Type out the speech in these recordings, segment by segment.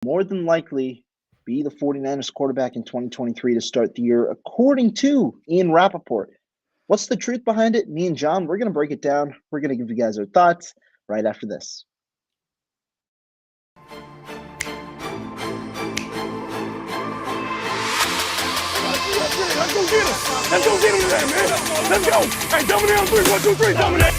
more than likely be the 49ers quarterback in 2023 to start the year, according to Ian Rappaport. What's the truth behind it? Me and John, we're going to break it down. We're going to give you guys our thoughts right after this. Let's go get him. Let's go get him today, man. Let's go. Hey, dominate on 3. 1, 2, 3, dominate.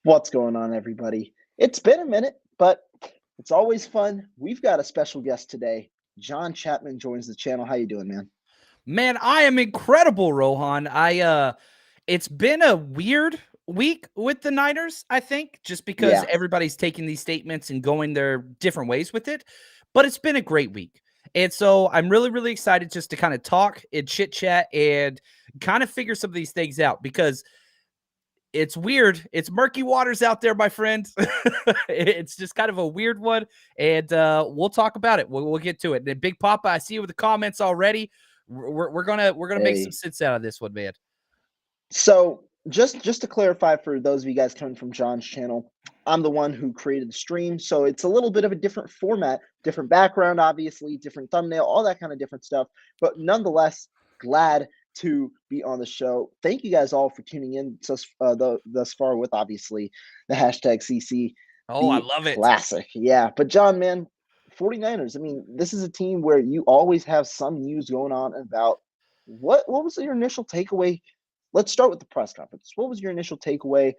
What's going on, everybody? It's been a minute, but it's always fun. We've got a special guest today. John Chapman joins the channel. How you doing, man? Man, I am incredible, Rohan. It's been a weird week with the Niners, I think, just because everybody's taking these statements and going their different ways with it. But it's been a great week. And so I'm really, really excited just to kind of talk and chit chat and kind of figure some of these things out, because it's weird. It's murky waters out there, my friend. It's just kind of a weird one. And we'll talk about it. We'll get to it. And Big Papa, I see you with the comments already. We're gonna make some sense out of this one, man. So just to clarify for those of you guys coming from John's channel, I'm the one who created the stream, so it's a little bit of a different format, different background, obviously, different thumbnail, all that kind of different stuff. But nonetheless, glad to be on the show. Thank you guys all for tuning in thus far with obviously the hashtag CC. Oh, I love it. Classic. Yeah. But John, man, 49ers, I mean, this is a team where you always have some news going on about what was your initial takeaway? Let's start with the press conference. What was your initial takeaway?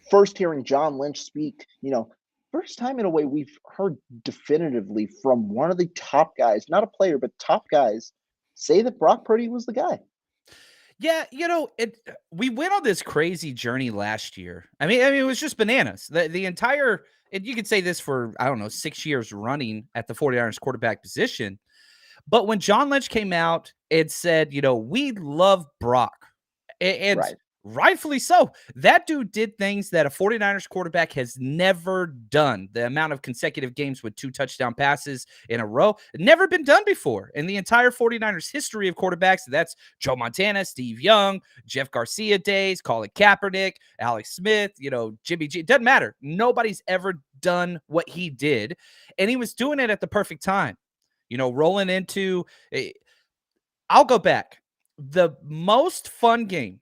First hearing John Lynch speak, first time in a way we've heard definitively from one of the top guys, not a player, but top guys, say that Brock Purdy was the guy. Yeah, we went on this crazy journey last year. I mean, it was just bananas. The entire, and you could say this for, 6 years running at the 49ers quarterback position. But when John Lynch came out and said, we love Brock, and rightfully so, that dude did things that a 49ers quarterback has never done. The amount of consecutive games with 2 touchdown passes in a row, never been done before in the entire 49ers history of quarterbacks. That's Joe Montana, Steve Young, Jeff Garcia days, Colin Kaepernick, Alex Smith, Jimmy G. It doesn't matter. Nobody's ever done what he did, and he was doing it at the perfect time. Rolling into, I'll go back. The most fun game,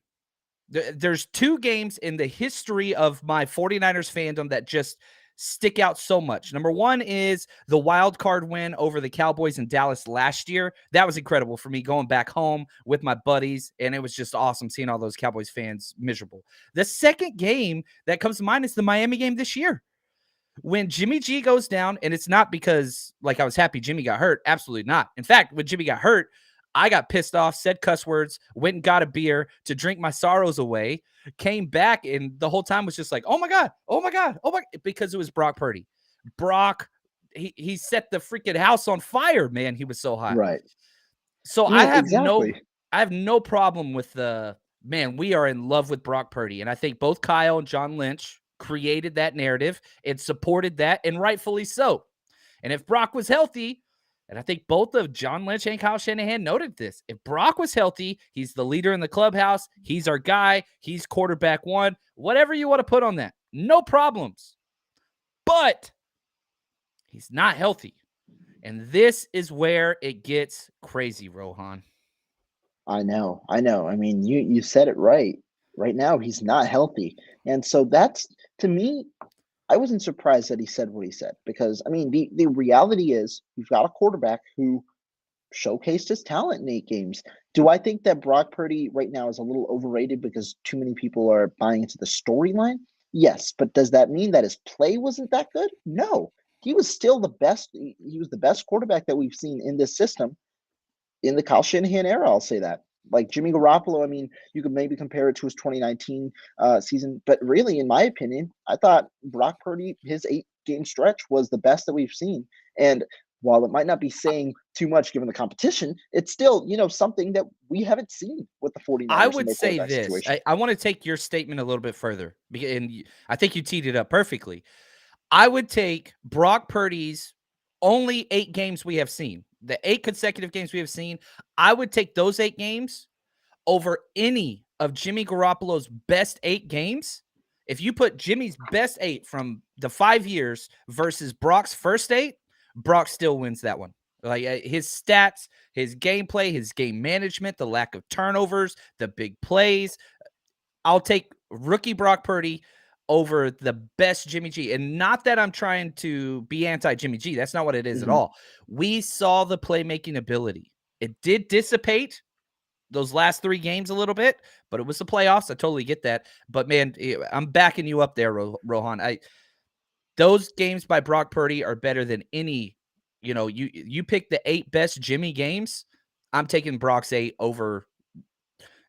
there's 2 games in the history of my 49ers fandom that just stick out so much. Number 1 is the wild card win over the Cowboys in Dallas last year. That was incredible for me, going back home with my buddies, and it was just awesome seeing all those Cowboys fans miserable. The second game that comes to mind is the Miami game this year, when Jimmy G goes down, and it's not because I was happy Jimmy got hurt. Absolutely not. In fact, when Jimmy got hurt, I got pissed off, said cuss words, went and got a beer to drink my sorrows away, came back, and the whole time was just like, oh my God, because it was Brock Purdy. Brock, he set the freaking house on fire, man. He was so hot. Right. So I have no problem with we are in love with Brock Purdy. And I think both Kyle and John Lynch created that narrative and supported that, and rightfully so. And if Brock was healthy, and I think both of John Lynch and Kyle Shanahan noted this, if Brock was healthy, he's the leader in the clubhouse, he's our guy, he's quarterback 1, whatever you want to put on that, no problems. But he's not healthy. And this is where it gets crazy, Rohan. I know. I mean, you said it right. Right now, he's not healthy. And so that's, to me, I wasn't surprised that he said what he said, because, I mean, the reality is you've got a quarterback who showcased his talent in 8 games. Do I think that Brock Purdy right now is a little overrated because too many people are buying into the storyline? Yes, but does that mean that his play wasn't that good? No. He was still the best. He was the best quarterback that we've seen in this system in the Kyle Shanahan era, I'll say that. Like Jimmy Garoppolo, I mean, you could maybe compare it to his 2019 season, but really, in my opinion, I thought Brock Purdy, his 8-game stretch was the best that we've seen. And while it might not be saying too much given the competition, it's still, something that we haven't seen with the 49ers. I would say this. I want to take your statement a little bit further, and I think you teed it up perfectly. I would take Brock Purdy's only 8 games we have seen, the 8 consecutive games we have seen. I would take those 8 games over any of Jimmy Garoppolo's best 8 games. If you put Jimmy's best 8 from the 5 years versus Brock's first 8, Brock still wins that one. Like his stats, his gameplay, his game management, the lack of turnovers, the big plays. I'll take rookie Brock Purdy over the best Jimmy G. And not that I'm trying to be anti Jimmy G. That's not what it is at Mhm. all. We saw the playmaking ability. It did dissipate those last 3 games a little bit, but it was the playoffs. I totally get that. But man, I'm backing you up there, Rohan. Those games by Brock Purdy are better than any. You pick the 8 best Jimmy games. I'm taking Brock's 8 over.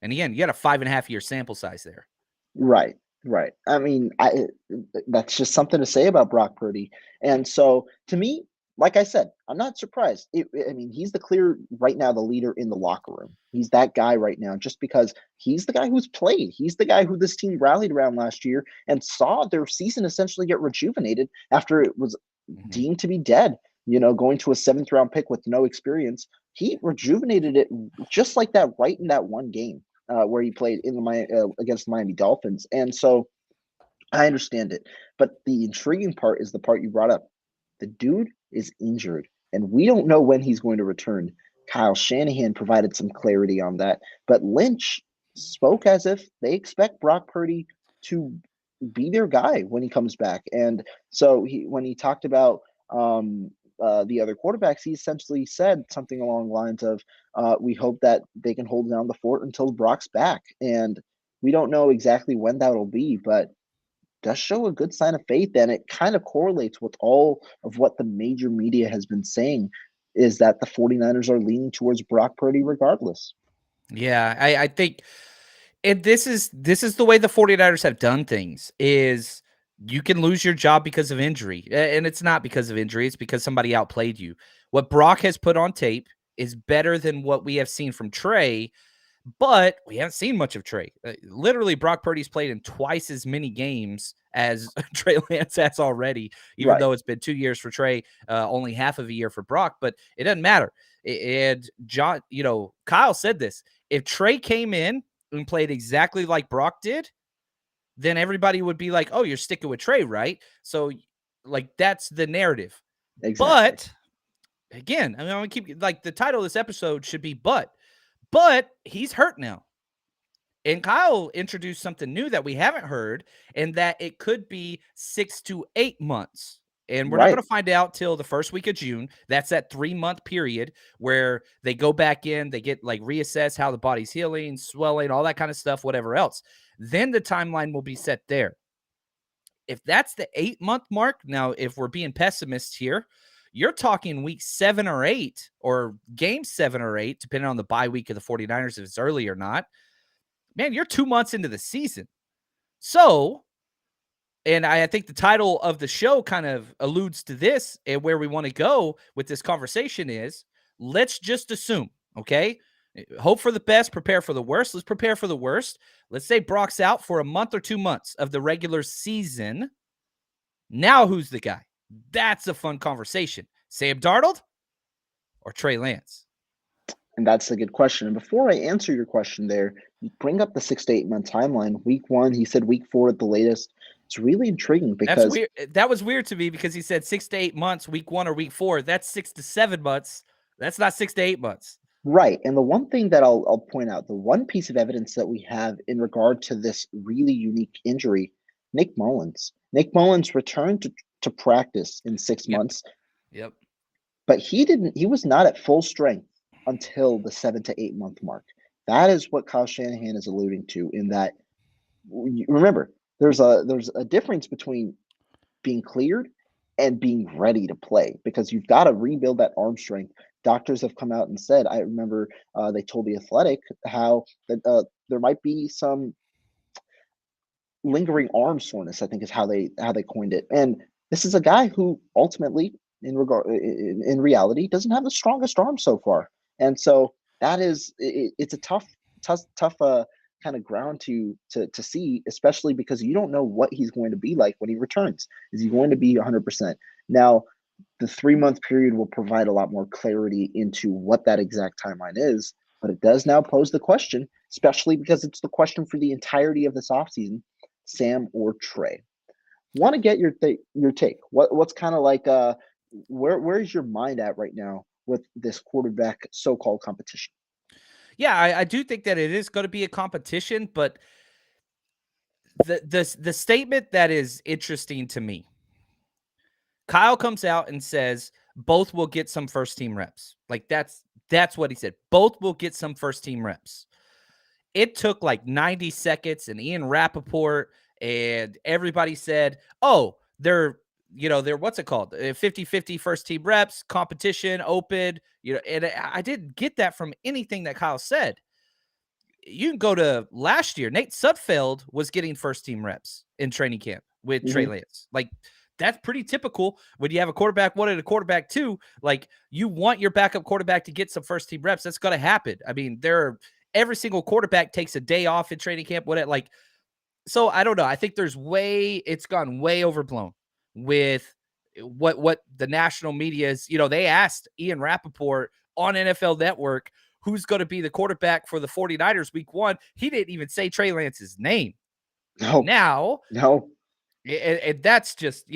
And again, you got a 5.5-year sample size there. Right, right. I mean, that's just something to say about Brock Purdy. And so, to me, like I said, I'm not surprised. I mean, he's the clear right now the leader in the locker room. He's that guy right now, just because he's the guy who's played. He's the guy who this team rallied around last year and saw their season essentially get rejuvenated after it was Mhm. deemed to be dead. Going to a 7th round pick with no experience, he rejuvenated it just like that, right in that one game where he played in against the Miami Dolphins. And so I understand it. But the intriguing part is the part you brought up. The dude is injured, and we don't know when he's going to return. Kyle Shanahan provided some clarity on that, but Lynch spoke as if they expect Brock Purdy to be their guy when he comes back. And so when he talked about the other quarterbacks, he essentially said something along the lines of, "We hope that they can hold down the fort until Brock's back." And we don't know exactly when that'll be, but does show a good sign of faith, and it kind of correlates with all of what the major media has been saying, is that the 49ers are leaning towards Brock Purdy regardless. Yeah, I think this is the way the 49ers have done things is you can lose your job because of injury. And it's not because of injury, it's because somebody outplayed you. What Brock has put on tape is better than what we have seen from Trey, but we haven't seen much of Trey. Literally, Brock Purdy's played in twice as many games as Trey Lance has already, even Right. though it's been 2 years for Trey, only half of a year for Brock, but it doesn't matter. And John, Kyle said this. If Trey came in and played exactly like Brock did, then everybody would be like, oh, you're sticking with Trey, right? So, like, that's the narrative. Exactly. But again, I mean, I'm gonna keep like the title of this episode should be but he's hurt now. And Kyle introduced something new that we haven't heard, and that it could be 6 to 8 months. And we're not Right. going to find out till the first week of June. That's that 3-month period where they go back in, they get like reassess how the body's healing, swelling, all that kind of stuff, whatever else. Then the timeline will be set there. If that's the 8-month mark, now if we're being pessimists here, you're talking week 7 or 8 or game 7 or 8, depending on the bye week of the 49ers, if it's early or not. Man, you're 2 months into the season. So, and I think the title of the show kind of alludes to this, and where we want to go with this conversation is, let's just assume, okay? Hope for the best, prepare for the worst. Let's prepare for the worst. Let's say Brock's out for a month or 2 months of the regular season. Now who's the guy? That's a fun conversation. Sam Darnold or Trey Lance? And that's a good question. And before I answer your question there, you bring up the 6 to 8 month timeline. Week 1, he said week 4 at the latest. It's really intriguing That's because weird. That was weird to me because he said 6 to 8 months, week 1 or week 4. That's 6 to 7 months. That's not 6 to 8 months. right. And the one thing that I'll point out, the one piece of evidence that we have in regard to this really unique injury, Nick Mullins. Nick Mullins returned to practice in six Yep. months, Yep. but he was not at full strength until the 7 to 8 month mark. That is what Kyle Shanahan is alluding to, in that, remember, there's a difference between being cleared and being ready to play, because you've got to rebuild that arm strength. Doctors have come out and said, I remember they told the Athletic how that there might be some lingering arm soreness, I think is how they coined it. And this is a guy who ultimately, in reality, doesn't have the strongest arm so far. And so that is it's a tough kind of ground to see, especially because you don't know what he's going to be like when he returns. Is he going to be 100%? Now, the 3-month period will provide a lot more clarity into what that exact timeline is, but it does now pose the question, especially because it's the question for the entirety of this offseason, Sam or Trey. Want to get your take. What's kind of like where's your mind at right now with this quarterback so-called competition? Yeah, I do think that it is going to be a competition, but the statement that is interesting to me, Kyle comes out and says both will get some first team reps. Like that's what he said. Both will get some first team reps. It took like 90 seconds, and Ian Rappaport and everybody said, oh, they're what's it called? 50-50 first team reps, competition, open, and I didn't get that from anything that Kyle said. You can go to last year. Nate Sudfeld was getting first team reps in training camp with Trey Lance. Like, that's pretty typical when you have a quarterback 1 and a quarterback 2. Like, you want your backup quarterback to get some first team reps. That's going to happen. I mean, every single quarterback takes a day off in training camp. So I don't know. I think it's gone way overblown with what the national media is. They asked Ian Rappaport on NFL Network, who's going to be the quarterback for the 49ers week 1. He didn't even say Trey Lance's name. No. Now, No. And that's just,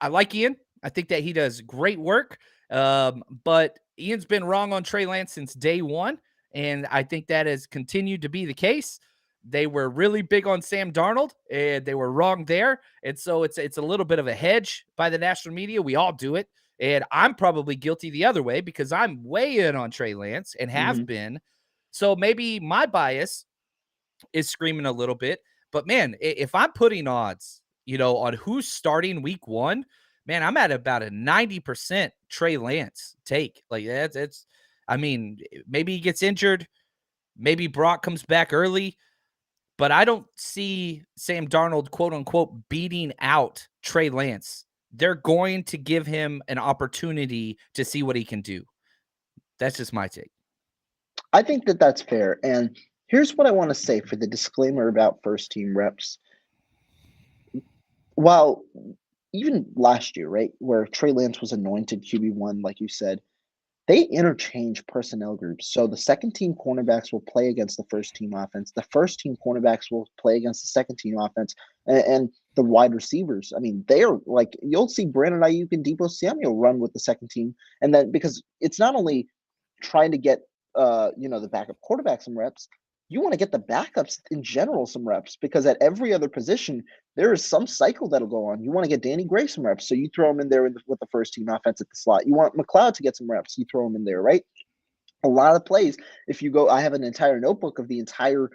I like Ian. I think that he does great work. But Ian's been wrong on Trey Lance since day 1. And I think that has continued to be the case. They were really big on Sam Darnold, and they were wrong there. And so it's a little bit of a hedge by the national media. We all do it. And I'm probably guilty the other way because I'm way in on Trey Lance and have been. So maybe my bias is screaming a little bit. But, man, if I'm putting odds, on who's starting week 1, man, I'm at about a 90% Trey Lance take. Like, that's I mean, maybe he gets injured. Maybe Brock comes back early. But I don't see Sam Darnold, quote unquote, beating out Trey Lance. They're going to give him an opportunity to see what he can do. That's just my take. I think that that's fair. And here's what I want to say for the disclaimer about first team reps. While even last year, right, where Trey Lance was anointed QB1, like you said, they interchange personnel groups. So the second team cornerbacks will play against the first team offense. The first team cornerbacks will play against the second team offense. And the wide receivers, I mean, they're like, you'll see Brandon Ayuk and Deebo Samuel run with the second team. And then because it's not only trying to get, the backup quarterback some reps, you want to get the backups in general some reps because at every other position, there is some cycle that'll go on. You want to get Danny Gray some reps, so you throw him in there with the first team offense at the slot. You want McLeod to get some reps, you throw him in there, right? A lot of plays. If you go, I have an entire notebook of the entire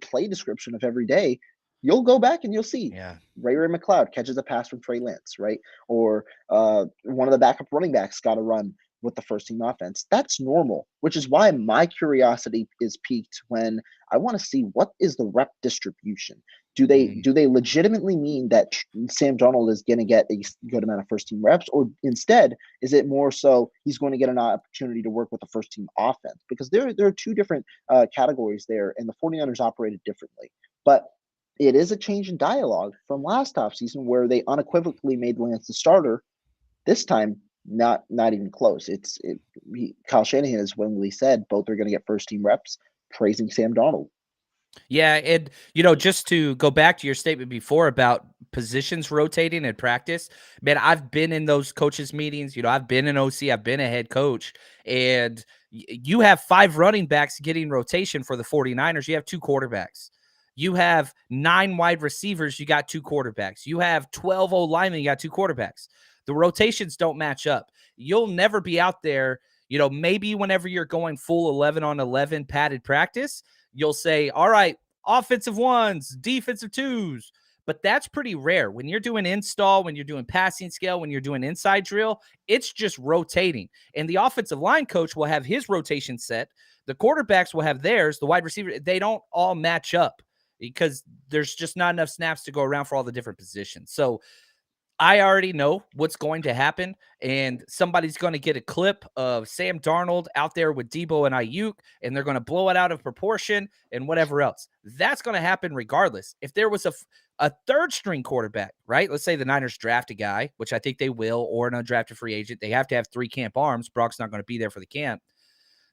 play description of every day. You'll go back and you'll see Ray McLeod catches a pass from Trey Lance, right? Or one of the backup running backs got a run with the first team offense. That's normal, which is why my curiosity is piqued when I want to see what is the rep distribution. Do they legitimately mean that Sam Darnold is going to get a good amount of first team reps, or instead is it more so he's going to get an opportunity to work with the first team offense? Because there are two different categories there, and the 49ers operated differently. But it is a change in dialogue from last offseason where they unequivocally made Lance the starter. This time, not even close. Kyle Shanahan has willingly said both are going to get first team reps, praising Sam Darnold. Yeah, and just to go back to your statement before about positions rotating in practice, man, I've been in those coaches meetings. I've been an OC, I've been a head coach, and you have 5 running backs getting rotation for the 49ers. You have 2 quarterbacks. You have 9 wide receivers. You got 2 quarterbacks. You have 12 O linemen. You got 2 quarterbacks. The rotations don't match up. You'll never be out there, maybe whenever you're going full 11 on 11 padded practice, you'll say, all right, offensive 1s, defensive 2s. But that's pretty rare. When you're doing install, when you're doing passing scale, when you're doing inside drill, it's just rotating. And the offensive line coach will have his rotation set. The quarterbacks will have theirs. The wide receiver, they don't all match up because there's just not enough snaps to go around for all the different positions. So I already know what's going to happen, and somebody's going to get a clip of Sam Darnold out there with Debo and Ayuk, and they're going to blow it out of proportion and whatever else. That's going to happen regardless. If there was a third string quarterback, right? Let's say the Niners draft a guy, which I think they will, or an undrafted free agent. They have to have 3 camp arms. Brock's not going to be there for the camp.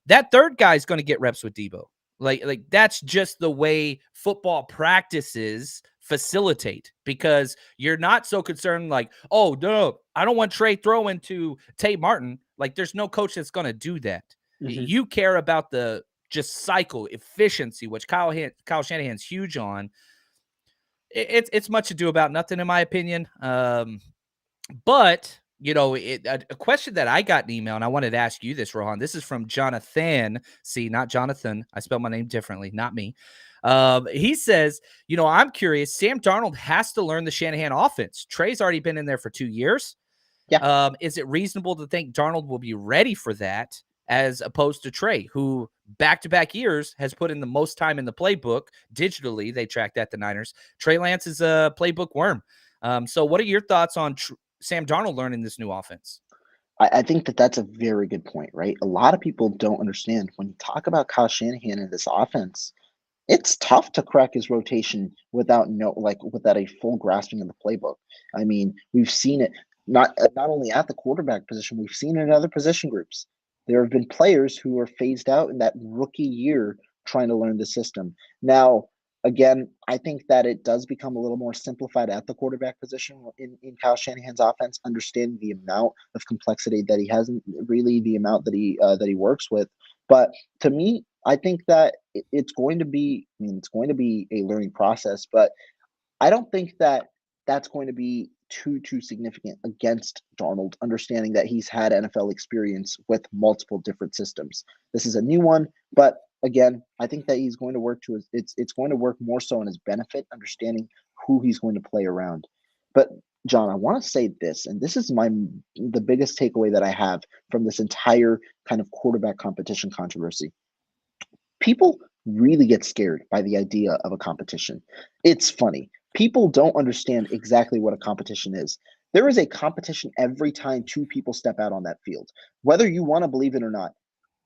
That third guy is going to get reps with Debo. Like that's just the way football practices facilitate, because you're not so concerned like, oh, no, I don't want Trey throwing to Tate Martin. Like there's no coach that's going to do that. Mhm. You care about the just cycle efficiency, which Kyle Shanahan's huge on. It's much ado about nothing, in my opinion. But a question that I got in email, and I wanted to ask you this, Rohan. This is from Jonathan. See, not Jonathan. I spelled my name differently, not me. He says, I'm curious. Sam Darnold has to learn the Shanahan offense. Trey's already been in there for 2 years. Yeah. Is it reasonable to think Darnold will be ready for that, as opposed to Trey, who back-to-back years has put in the most time in the playbook digitally? They track that, the Niners. Trey Lance is a playbook worm. So what are your thoughts on Sam Darnold learning this new offense? I think that that's a very good point, right? A lot of people don't understand when you talk about Kyle Shanahan and this offense. It's tough to crack his rotation without a full grasping of the playbook. I mean, we've seen it not only at the quarterback position, we've seen it in other position groups. There have been players who are phased out in that rookie year trying to learn the system. Now, again, I think that it does become a little more simplified at the quarterback position in Kyle Shanahan's offense, understanding the amount of complexity that he has, and really the amount that he works with. But to me, I think that it's going to be. I mean, it's going to be a learning process, but I don't think that that's going to be too significant against Darnold, understanding that he's had NFL experience with multiple different systems. This is a new one, but again, I think that he's going to work to his. It's going to work more so in his benefit, understanding who he's going to play around. But John, I want to say this, and this is the biggest takeaway that I have from this entire kind of quarterback competition controversy. People really get scared by the idea of a competition. It's funny. People don't understand exactly what a competition is. There is a competition every time 2 people step out on that field, whether you want to believe it or not.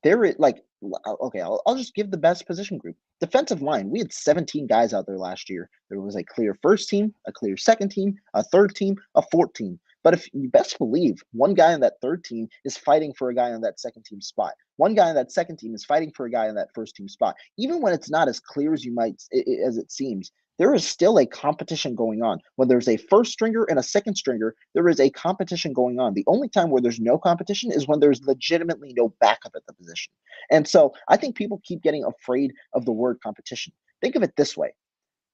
There is okay, I'll just give the best position group. Defensive line. We had 17 guys out there last year. There was a clear first team, a clear second team, a third team, a fourth team. But if you best believe one guy on that third team is fighting for a guy on that second team spot. One guy on that second team is fighting for a guy on that first team spot. Even when it's not as clear as as it seems, there is still a competition going on. When there's a first stringer and a second stringer, there is a competition going on. The only time where there's no competition is when there's legitimately no backup at the position. And so I think people keep getting afraid of the word competition. Think of it this way.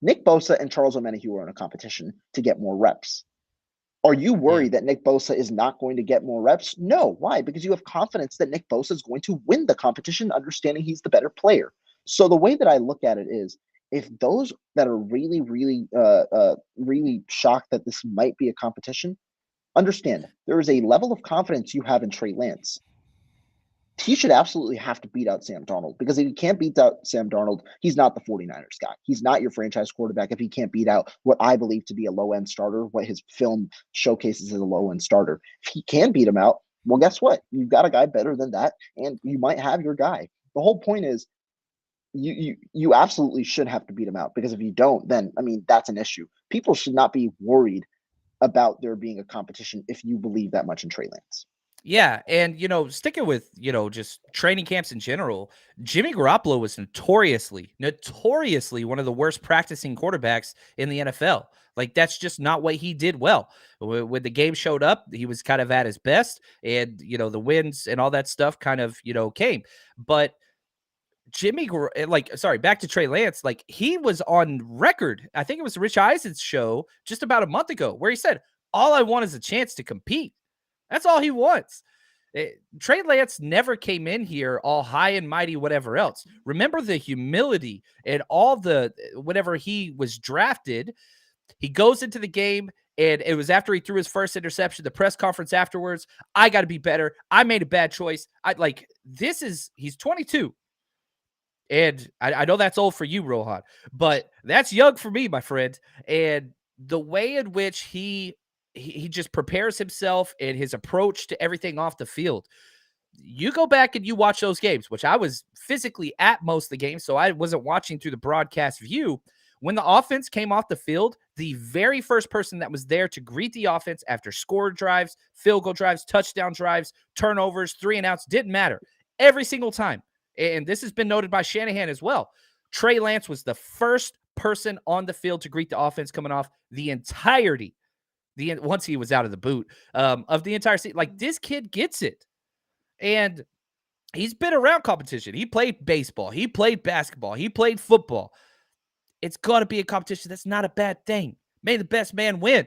Nick Bosa and Charles Omenihu are in a competition to get more reps. Are you worried that Nick Bosa is not going to get more reps? No. Why? Because you have confidence that Nick Bosa is going to win the competition, understanding he's the better player. So the way that I look at it is, if those that are really shocked that this might be a competition, understand there is a level of confidence you have in Trey Lance. He should absolutely have to beat out Sam Darnold, because if he can't beat out Sam Darnold, he's not the 49ers guy. He's not your franchise quarterback if he can't beat out what I believe to be a low-end starter, what his film showcases as a low-end starter. If he can beat him out, well, guess what? You've got a guy better than that, and you might have your guy. The whole point is you absolutely should have to beat him out, because if you don't, then, I mean, that's an issue. People should not be worried about there being a competition if you believe that much in Trey Lance. Yeah, and sticking with just training camps in general, Jimmy Garoppolo was notoriously one of the worst practicing quarterbacks in the NFL. Like that's just not what he did well. When the game showed up, he was kind of at his best, and the wins and all that stuff kind of came. But back to Trey Lance, like he was on record. I think it was Rich Eisen's show just about a month ago where he said, "All I want is a chance to compete." That's all he wants. Trey Lance never came in here all high and mighty, whatever else. Remember the humility and all the whenever he was drafted, he goes into the game, and it was after he threw his first interception, the press conference afterwards. I got to be better. I made a bad choice. He's 22. And I know that's old for you, Rohan, but that's young for me, my friend. And the way in which he he just prepares himself and his approach to everything off the field. You go back and you watch those games, which I was physically at most of the games, so I wasn't watching through the broadcast view. When the offense came off the field, the very first person that was there to greet the offense after score drives, field goal drives, touchdown drives, turnovers, 3-and-outs, didn't matter. Every single time. And this has been noted by Shanahan as well. Trey Lance was the first person on the field to greet the offense coming off the entirety, once he was out of the boot, of the entire season. Like, this kid gets it. And he's been around competition. He played baseball. He played basketball. He played football. It's got to be a competition. That's not a bad thing. May the best man win.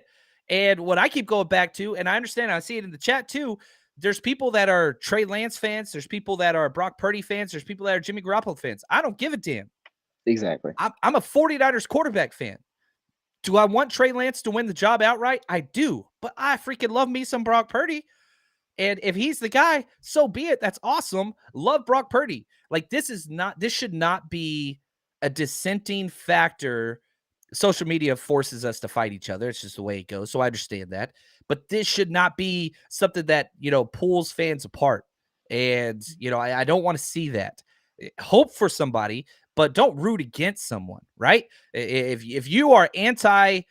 And what I keep going back to, and I understand, I see it in the chat too, there's people that are Trey Lance fans. There's people that are Brock Purdy fans. There's people that are Jimmy Garoppolo fans. I don't give a damn. Exactly. I'm a 49ers quarterback fan. Do I want Trey Lance to win the job outright? I do. But I freaking love me some Brock Purdy. And if he's the guy, so be it. That's awesome. Love Brock Purdy. Like, this should not be a dissenting factor. Social media forces us to fight each other. It's just the way it goes. So I understand that. But this should not be something that, pulls fans apart. And, I don't want to see that. Hope for somebody, but don't root against someone, right? If you are anti,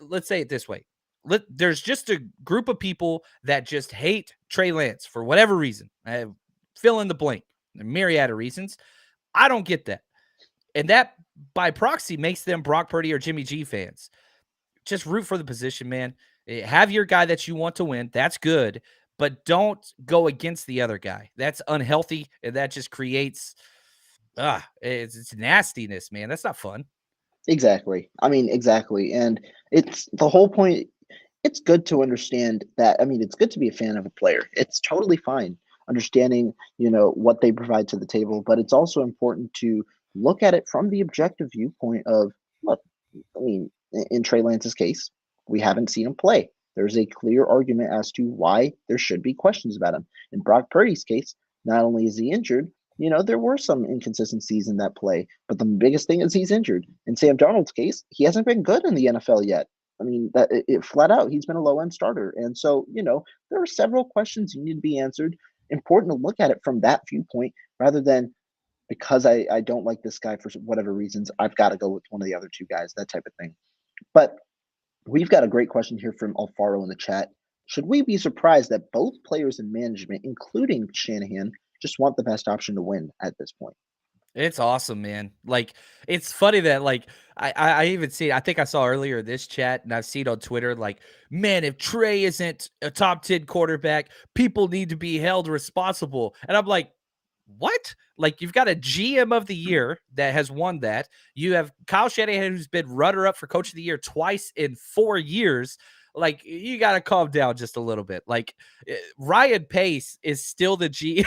let's say it this way. There's just a group of people that just hate Trey Lance for whatever reason. Fill in the blank. A myriad of reasons. I don't get that. And that, by proxy, makes them Brock Purdy or Jimmy G fans. Just root for the position, man. Have your guy that you want to win. That's good. But don't go against the other guy. That's unhealthy. And that just creates it's nastiness, man. That's not fun. Exactly. I mean, exactly. And it's the whole point. It's good to understand that. I mean, it's good to be a fan of a player. It's totally fine understanding, what they provide to the table, but it's also important to look at it from the objective viewpoint of, look, I mean, in Trey Lance's case, we haven't seen him play. There's a clear argument as to why there should be questions about him. In Brock Purdy's case, not only is he injured, there were some inconsistencies in that play, but the biggest thing is he's injured. In Sam Darnold's case, he hasn't been good in the NFL yet. I mean, that it flat out, he's been a low-end starter. And so, there are several questions you need to be answered. Important to look at it from that viewpoint rather than, because I don't like this guy for whatever reasons, I've got to go with one of the other two guys, that type of thing. But we've got a great question here from Alfaro in the chat. Should we be surprised that both players in management, including Shanahan, just want the best option to win at this point? It's awesome, man. Like, it's funny that, like, I even see, I think I saw earlier this chat, and I've seen on Twitter, like, man, if Trey isn't a top 10 quarterback, people need to be held responsible. And I'm like, what? Like, you've got a GM of the year that has won that. You have Kyle Shanahan, who's been runner-up for coach of the year twice in 4 years. Like, you got to calm down just a little bit. Like, Ryan Pace is still the GM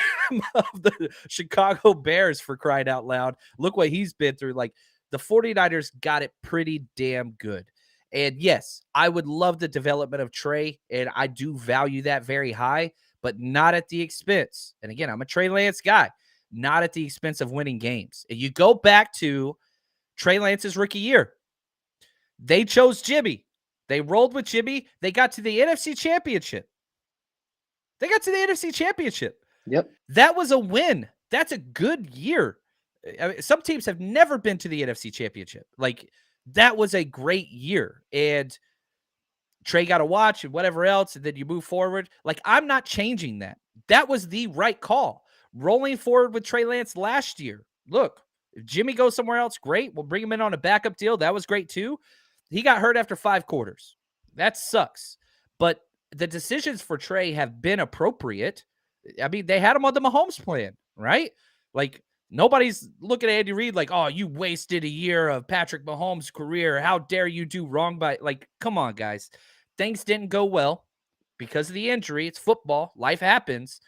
of the Chicago Bears, for crying out loud. Look what he's been through. Like, the 49ers got it pretty damn good. And yes, I would love the development of Trey, and I do value that very high, but not at the expense. And again, I'm a Trey Lance guy, not at the expense of winning games. And you go back to Trey Lance's rookie year. They chose Jimmy. They rolled with Jimmy. They got to the NFC Championship. Yep. That was a win. That's a good year. I mean, some teams have never been to the NFC Championship. Like, that was a great year. And Trey got a watch and whatever else, and then you move forward. Like, I'm not changing that. That was the right call. Rolling forward with Trey Lance last year. Look, if Jimmy goes somewhere else, great. We'll bring him in on a backup deal. That was great too. He got hurt after 5 quarters. That sucks. But the decisions for Trey have been appropriate. I mean, they had him on the Mahomes plan, right? Like, nobody's looking at Andy Reid like, oh, you wasted a year of Patrick Mahomes' career. How dare you do wrong by, like, come on, guys. Things didn't go well because of the injury. It's football. Life happens.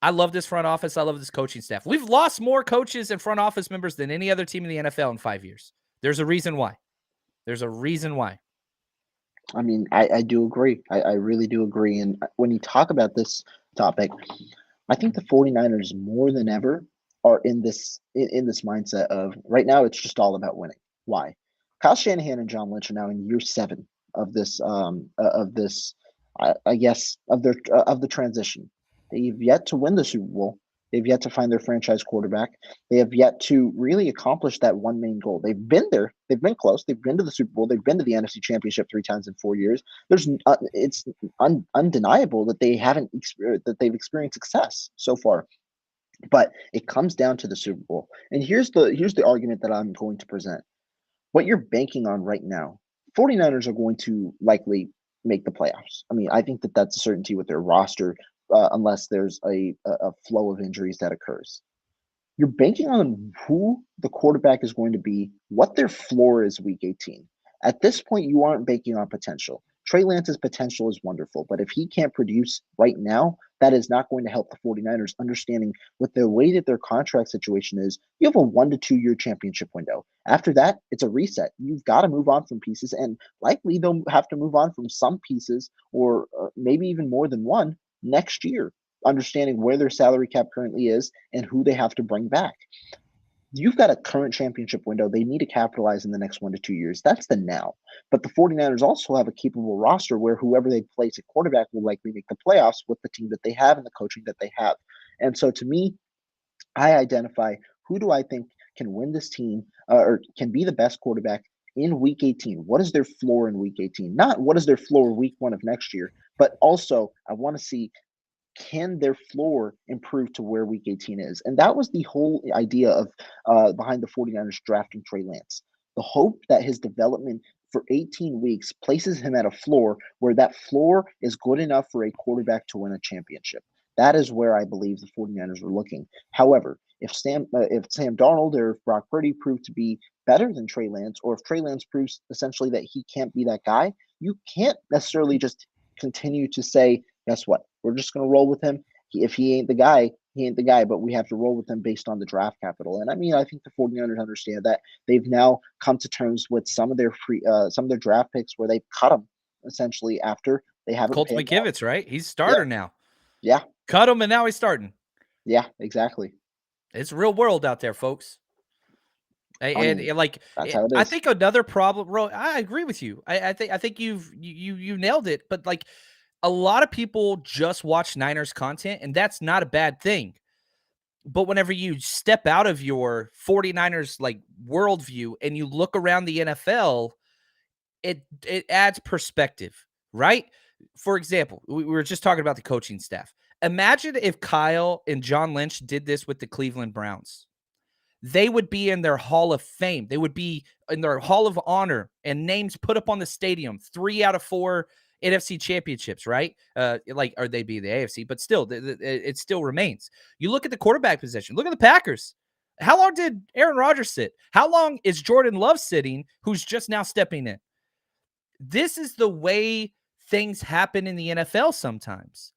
I love this front office. I love this coaching staff. We've lost more coaches and front office members than any other team in the NFL in 5 years. There's a reason why. I mean, I do agree. I really do agree. And when you talk about this topic, I think the 49ers more than ever are in this mindset of right now it's just all about winning. Why? Kyle Shanahan and John Lynch are now in year 7 I guess of the transition. They've yet to win the Super Bowl. They've yet to find their franchise quarterback. They have yet to really accomplish that one main goal. They've been there. They've been close. They've been to the Super Bowl. They've been to the NFC Championship 3 times in 4 years. It's undeniable that they've experienced success so far. But it comes down to the Super Bowl. And here's the argument that I'm going to present. What you're banking on right now, 49ers are going to likely make the playoffs. I mean, I think that that's a certainty with their roster, unless there's a flow of injuries that occurs. You're banking on who the quarterback is going to be, what their floor is week 18. At this point, you aren't banking on potential. Trey Lance's potential is wonderful, but if he can't produce right now, that is not going to help the 49ers understanding with the way that their contract situation is. You have a 1 to 2 year championship window. After that, it's a reset. You've got to move on from pieces, and likely they'll have to move on from some pieces or maybe even more than one next year, understanding where their salary cap currently is and who they have to bring back. You've got a current championship window. They need to capitalize in the next 1 to 2 years. That's the now. But the 49ers also have a capable roster where whoever they place at quarterback will likely make the playoffs with the team that they have and the coaching that they have. And so to me, I identify who do I think can win this team or can be the best quarterback in week 18. What is their floor in week 18? Not what is their floor week 1 of next year, but also I want to see, can their floor improve to where week 18 is? And that was the whole idea of behind the 49ers drafting Trey Lance. The hope that his development for 18 weeks places him at a floor where that floor is good enough for a quarterback to win a championship. That is where I believe the 49ers were looking. However, if Sam Darnold or if Brock Purdy prove to be better than Trey Lance, or if Trey Lance proves essentially that he can't be that guy, you can't necessarily just continue to say, guess what? We're just going to roll with him. If he ain't the guy, he ain't the guy, but we have to roll with him based on the draft capital. And I mean, I think the 49ers understand that. They've now come to terms with some of their draft picks where they've cut them essentially after they haven't Colt paid McKivitz, right? He's starter now. Yeah. Cut him and now he's starting. Yeah, exactly. It's real world out there, folks. And that's how it is. I think another problem, I agree with you. I think you nailed it. But like, a lot of people just watch Niners content, and that's not a bad thing. But whenever you step out of your 49ers like worldview and you look around the NFL, it adds perspective, right? For example, we were just talking about the coaching staff. Imagine if Kyle and John Lynch did this with the Cleveland Browns. They would be in their Hall of Fame. They would be in their Hall of Honor and names put up on the stadium. 3 out of 4 NFC championships, right? Or they'd be the AFC, but still, it still remains. You look at the quarterback position. Look at the Packers. How long did Aaron Rodgers sit? How long is Jordan Love sitting, who's just now stepping in? This is the way things happen in the NFL sometimes.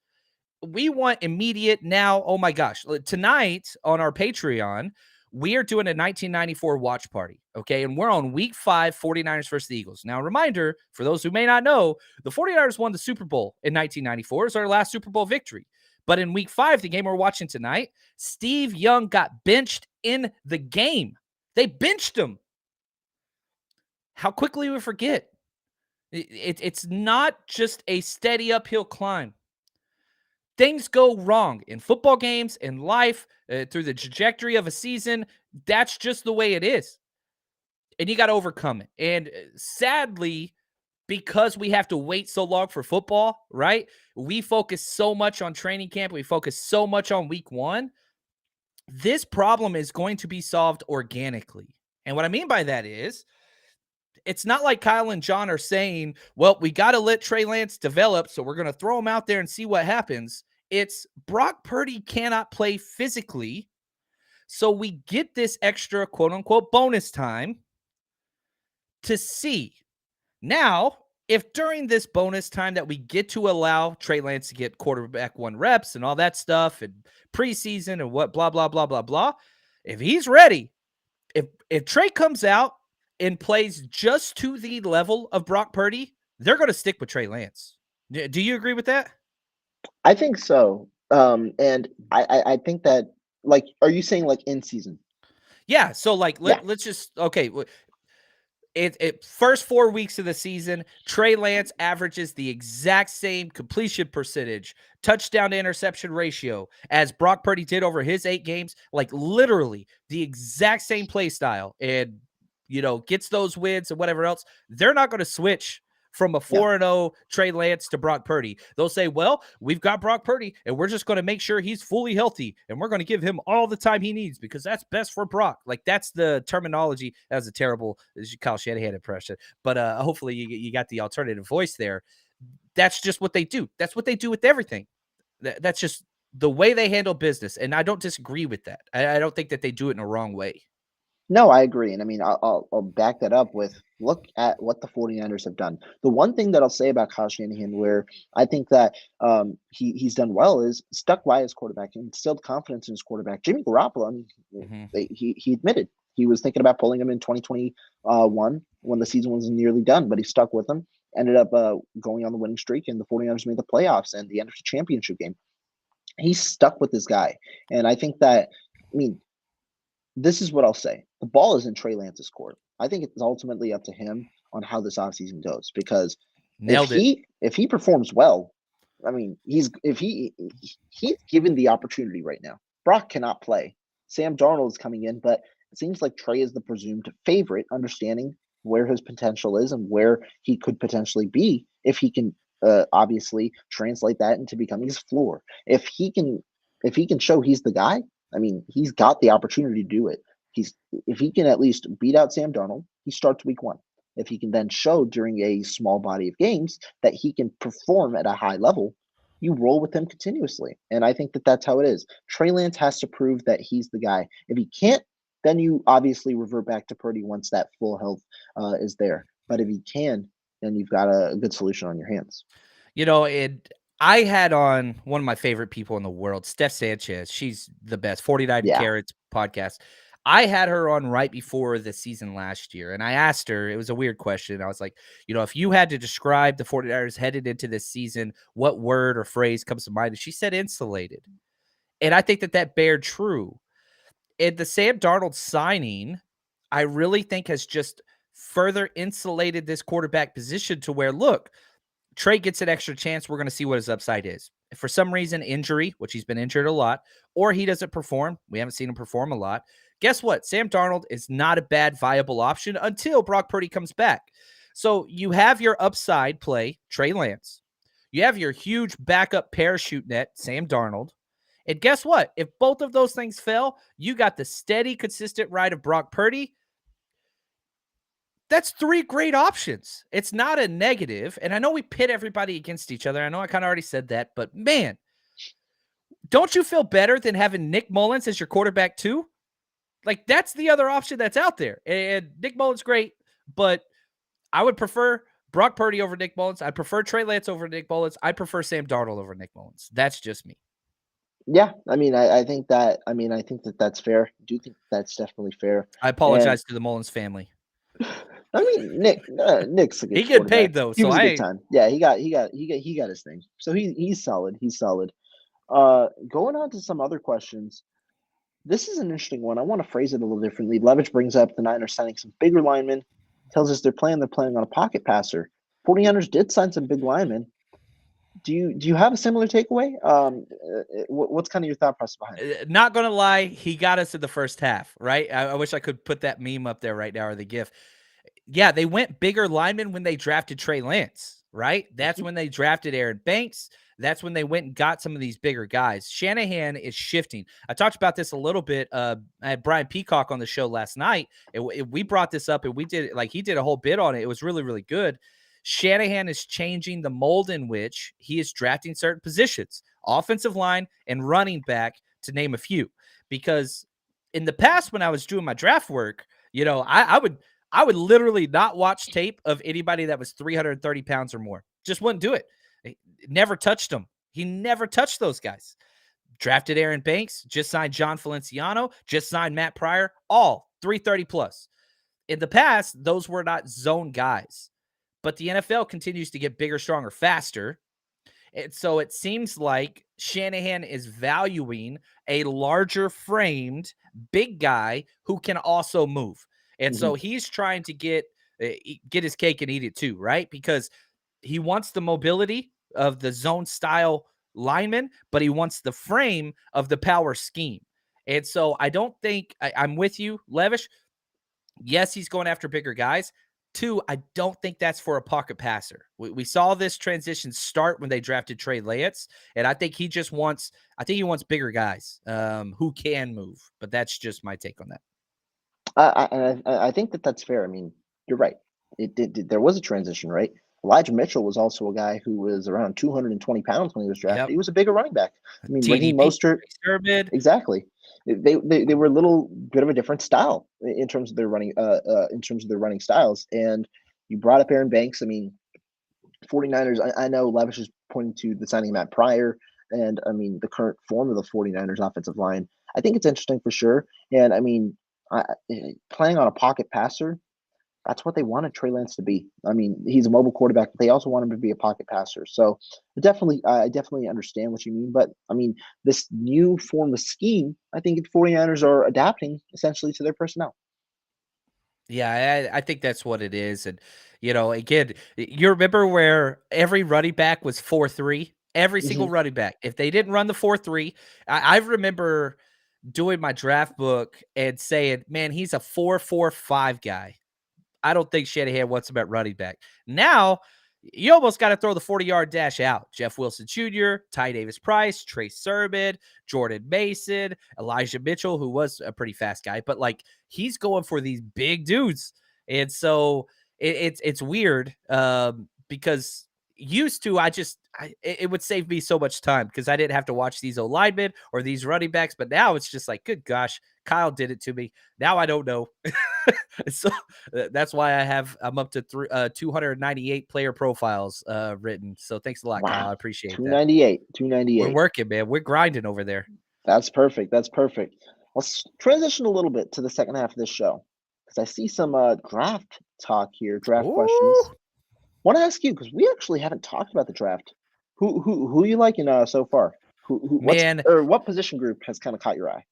We want immediate now. Oh my gosh. Tonight on our Patreon, we are doing a 1994 watch party, okay? And we're on week 5, 49ers versus the Eagles. Now, reminder, for those who may not know, the 49ers won the Super Bowl in 1994. It's our last Super Bowl victory. But in week 5, the game we're watching tonight, Steve Young got benched in the game. They benched him. How quickly we forget. It's not just a steady uphill climb. Things go wrong in football games, in life, through the trajectory of a season. That's just the way it is. And you got to overcome it. And sadly, because we have to wait so long for football, right? We focus so much on training camp. We focus so much on week 1. This problem is going to be solved organically. And what I mean by that is, it's not like Kyle and John are saying, well, we got to let Trey Lance develop, so we're going to throw him out there and see what happens. It's Brock Purdy cannot play physically, so we get this extra quote-unquote bonus time to see. Now, if during this bonus time that we get to allow Trey Lance to get quarterback 1 reps and all that stuff and preseason and what blah, blah, blah, blah, blah, if he's ready, if Trey comes out and plays just to the level of Brock Purdy, they're going to stick with Trey Lance. Do you agree with that? I think so. And I think that, like, are you saying like in season? Yeah. So like, let's just, okay. First 4 weeks of the season, Trey Lance averages the exact same completion percentage, touchdown to interception ratio as Brock Purdy did over his 8 games, like literally the exact same play style, and gets those wins and whatever else. They're not going to switch from a 4-0 Trey Lance to Brock Purdy. They'll say, well, we've got Brock Purdy, and we're just going to make sure he's fully healthy, and we're going to give him all the time he needs because that's best for Brock. Like, that's the terminology. That was a terrible Kyle Shanahan impression, but hopefully you got the alternative voice there. That's just what they do. That's what they do with everything. That's just the way they handle business, and I don't disagree with that. I don't think that they do it in a wrong way. No, I agree. And I mean, I'll back that up with look at what the 49ers have done. The one thing that I'll say about Kyle Shanahan, where I think that he's done well, is stuck by his quarterback and instilled confidence in his quarterback. Jimmy Garoppolo, I mean, he admitted he was thinking about pulling him in 2021 when the season was nearly done, but he stuck with him, ended up going on the winning streak, and the 49ers made the playoffs and the NFC Championship game. He's stuck with this guy. And I think that, I mean, this is what I'll say. The ball is in Trey Lance's court. I think it's ultimately up to him on how this offseason goes, because if he performs well, I mean, he's given the opportunity right now. Brock cannot play. Sam Darnold is coming in, but it seems like Trey is the presumed favorite, understanding where his potential is and where he could potentially be if he can obviously translate that into becoming his floor. If he can show he's the guy, I mean, he's got the opportunity to do it. If he can at least beat out Sam Darnold, he starts week 1. If he can then show during a small body of games that he can perform at a high level, you roll with him continuously. And I think that that's how it is. Trey Lance has to prove that he's the guy. If he can't, then you obviously revert back to Purdy once that full health is there. But if he can, then you've got a good solution on your hands. I had on one of my favorite people in the world, Steph Sanchez. She's the best. 49 Carats podcast. I had her on right before the season last year, and I asked her, it was a weird question. I was like, if you had to describe the 49ers headed into this season, what word or phrase comes to mind? And she said insulated. And I think that bared true. And the Sam Darnold signing, I really think has just further insulated this quarterback position to where, look, Trey gets an extra chance. We're going to see what his upside is. If for some reason, injury, which he's been injured a lot, or he doesn't perform, we haven't seen him perform a lot. Guess what? Sam Darnold is not a bad, viable option until Brock Purdy comes back. So you have your upside play, Trey Lance. You have your huge backup parachute net, Sam Darnold. And guess what? If both of those things fail, you got the steady, consistent ride of Brock Purdy. That's 3 great options. It's not a negative. And I know we pit everybody against each other. I know I kind of already said that, but man, don't you feel better than having Nick Mullins as your quarterback too? Like, that's the other option that's out there. And Nick Mullins, great, but I would prefer Brock Purdy over Nick Mullins. I prefer Trey Lance over Nick Mullins. I prefer Sam Darnold over Nick Mullins. That's just me. Yeah, I mean, I think that that's fair. I do think that's definitely fair. I apologize to the Mullins family. I mean, Nick's a good. He get paid though, he so was a good time. Yeah, he got his thing. So he's solid. He's solid. Going on to some other questions. This is an interesting one. I want to phrase it a little differently. Levitch brings up the Niners signing some bigger linemen. Tells us they're playing on a pocket passer. 49ers did sign some big linemen. Do you have a similar takeaway? What's kind of your thought process behind it? Not gonna lie, he got us in the first half, right? I wish I could put that meme up there right now, or the GIF. Yeah, they went bigger linemen when they drafted Trey Lance, right? That's when they drafted Aaron Banks. That's when they went and got some of these bigger guys. Shanahan is shifting. I talked about this a little bit. I had Brian Peacock on the show last night. We brought this up, and we did he did a whole bit on it. It was really, really good. Shanahan is changing the mold in which he is drafting certain positions, offensive line and running back, to name a few. Because in the past, when I was doing my draft work, I would literally not watch tape of anybody that was 330 pounds or more. Just wouldn't do it. Never touched them. He never touched those guys. Drafted Aaron Banks, just signed John Feliciano, just signed Matt Pryor, all 330 plus. In the past, those were not zone guys. But the NFL continues to get bigger, stronger, faster. And so it seems like Shanahan is valuing a larger framed big guy who can also move. And so he's trying to get get his cake and eat it too, right? Because he wants the mobility of the zone style lineman, but he wants the frame of the power scheme. And so I don't think I'm with you, Levish. Yes, he's going after bigger guys. Two, I don't think that's for a pocket passer. We saw this transition start when they drafted Trey Lance, and I think he wants bigger guys who can move. But that's just my take on that. I think that that's fair. I mean, you're right. There was a transition, right? Elijah Mitchell was also a guy who was around 220 pounds when he was drafted. Yep. He was a bigger running back. I mean, Raheem TDP, Mostert, exactly. They were a little bit of a different style in terms of their running styles. And you brought up Aaron Banks. I mean, 49ers, I know Levish is pointing to the signing of Matt Pryor and, I mean, the current form of the 49ers offensive line. I think it's interesting for sure. And, I mean, playing on a pocket passer, that's what they wanted Trey Lance to be. I mean, he's a mobile quarterback, but they also want him to be a pocket passer. So I definitely understand what you mean. But, I mean, this new form of scheme, I think the 49ers are adapting essentially to their personnel. Yeah, I think that's what it is. And, again, you remember where every running back was 4-3? Every single Mhm. running back. If they didn't run the 4-3, I remember doing my draft book and saying, man, he's a 4-4-5 guy. I don't think Shanahan wants him at running back. Now, you almost got to throw the 40-yard dash out. Jeff Wilson Jr., Ty Davis Price, Trey Sermon, Jordan Mason, Elijah Mitchell, who was a pretty fast guy, but like he's going for these big dudes. And so it's weird because used to it would save me so much time because I didn't have to watch these linemen or these running backs. But now it's just like, good gosh, Kyle did it to me. Now I don't know. So that's why I'm up to 298 player profiles written. So thanks a lot, Kyle. I Wow. appreciate that. 298. We're 298. working, man. We're grinding over there. That's perfect. That's perfect. Let's transition a little bit to the second half of this show because I see some draft talk here, draft questions. Ooh, Want to ask you because we actually haven't talked about the draft. Who you liking so far? man. What position group has kind of caught your eye?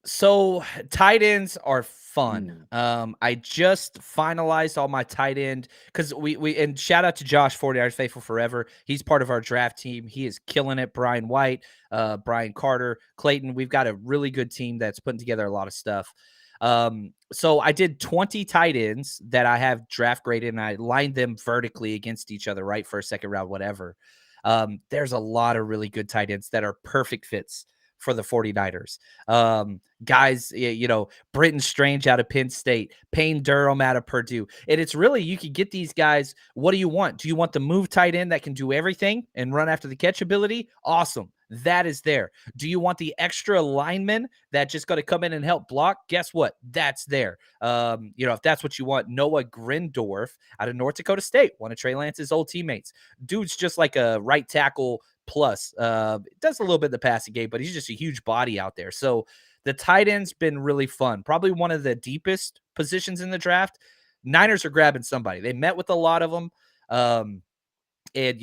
So tight ends are fun. Mm. I just finalized all my tight end because we and shout out to Josh 40 Faithful Forever. He's part of our draft team. He is killing it. Brian White, Brian Carter, Clayton. We've got a really good team that's putting together a lot of stuff. So I did 20 tight ends that I have draft graded and I lined them vertically against each other, right? First, second round, whatever. There's a lot of really good tight ends that are perfect fits for the 49ers. Guys, Britton Strange out of Penn State, Payne Durham out of Purdue. And it's really, you can get these guys. What do you want? Do you want the move tight end that can do everything and run after the catch ability? Awesome. That is there. Do you want the extra lineman that just got to come in and help block? Guess what? That's there. If that's what you want, Noah Grindorf out of North Dakota State, one of Trey Lance's old teammates. Dude's just like a right tackle plus. Does a little bit in the passing game, but he's just a huge body out there. So the tight end's been really fun. Probably one of the deepest positions in the draft. Niners are grabbing somebody. They met with a lot of them. And,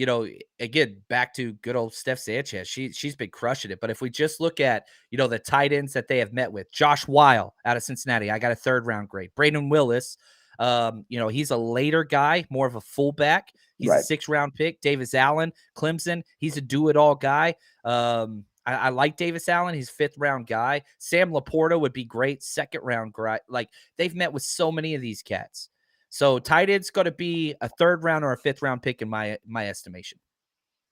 again, back to good old Steph Sanchez. She's been crushing it. But if we just look at, the tight ends that they have met with, Josh Weil out of Cincinnati, I got a 3rd round grade. Braden Willis, he's a later guy, more of a fullback. He's Right. a 6th round pick. Davis Allen, Clemson, he's a do-it-all guy. I like Davis Allen. He's 5th round guy. Sam Laporta would be great. 2nd round guy. Like, they've met with so many of these cats. So tight end's going to be a 3rd round or a 5th round pick in my estimation.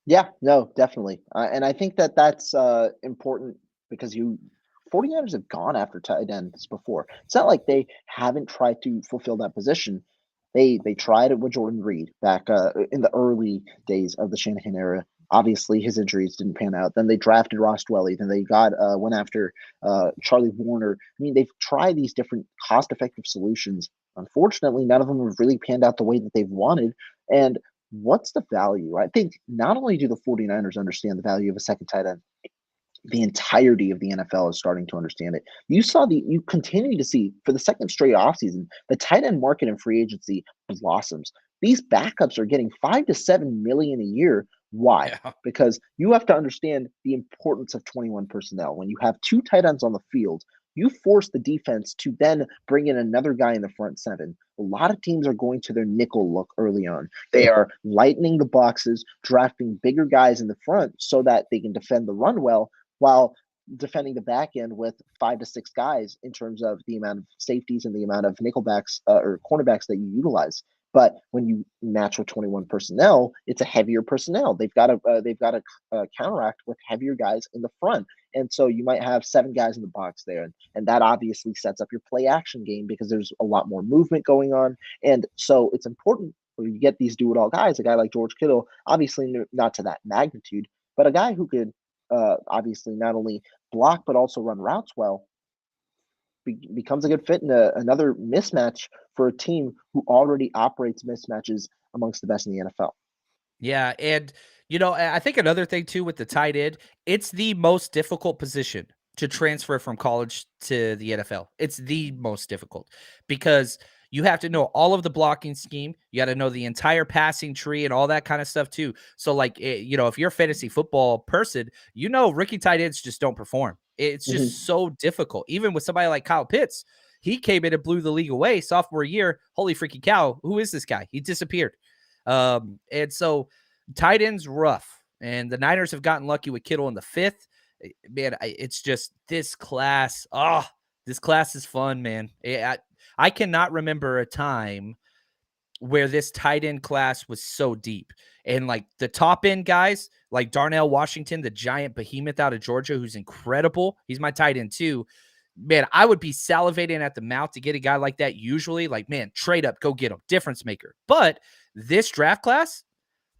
Yeah, no, definitely. And I think that that's important because 49ers have gone after tight ends before. It's not like they haven't tried to fulfill that position. They tried it with Jordan Reed back in the early days of the Shanahan era. Obviously, his injuries didn't pan out. Then they drafted Ross Dwelly. Then they went after Charlie Warner. I mean, they've tried these different cost-effective solutions. Unfortunately, none of them have really panned out the way that they've wanted. And what's the value? I think not only do the 49ers understand the value of a second tight end, the entirety of the NFL is starting to understand it. You continue to see for the second straight offseason, the tight end market and free agency blossoms. These backups are getting 5 to 7 million a year. Why? Yeah. Because you have to understand the importance of 21 personnel. When you have 2 tight ends on the field, you force the defense to then bring in another guy in the front seven. A lot of teams are going to their nickel look early on. They are lightening the boxes, drafting bigger guys in the front so that they can defend the run well, while defending the back end with 5 to 6 guys in terms of the amount of safeties and the amount of nickelbacks or cornerbacks that you utilize. But when you match with 21 personnel, it's a heavier personnel. They've got to counteract with heavier guys in the front, and so you might have 7 guys in the box there, and that obviously sets up your play action game because there's a lot more movement going on, and so it's important when you get these do it all guys. A guy like George Kittle, obviously not to that magnitude, but a guy who could obviously not only block but also run routes well becomes a good fit in another mismatch for a team who already operates mismatches amongst the best in the NFL. Yeah, and I think another thing too with the tight end, it's the most difficult position to transfer from college to the NFL. It's the most difficult because you have to know all of the blocking scheme. You got to know the entire passing tree and all that kind of stuff too. So like, if you're a fantasy football person, rookie tight ends just don't perform. It's just so difficult. Even with somebody like Kyle Pitts, he came in and blew the league away sophomore year. Holy freaking cow. Who is this guy? He disappeared. And so tight end's rough, and the Niners have gotten lucky with Kittle in the 5th. Man, it's just this class. Oh, this class is fun, man. I cannot remember a time where this tight end class was so deep. And like the top end guys, like Darnell Washington, the giant behemoth out of Georgia, who's incredible. He's my tight end too. Man, I would be salivating at the mouth to get a guy like that. Usually, like, man, trade up, go get him, difference maker. But this draft class,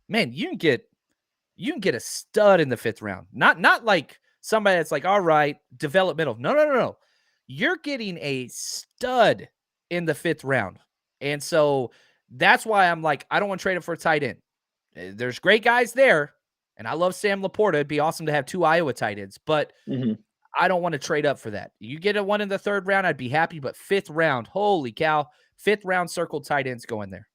man, you can get a stud in the 5th round. Not like somebody that's like, all right, developmental. No. You're getting a stud in the 5th round. And so that's why I'm like, I don't want to trade up for a tight end. There's great guys there, and I love Sam Laporta. It'd be awesome to have 2 Iowa tight ends, but I don't want to trade up for that. You get a one in the 3rd round, I'd be happy, but 5th round, holy cow, 5th round circle tight ends going there.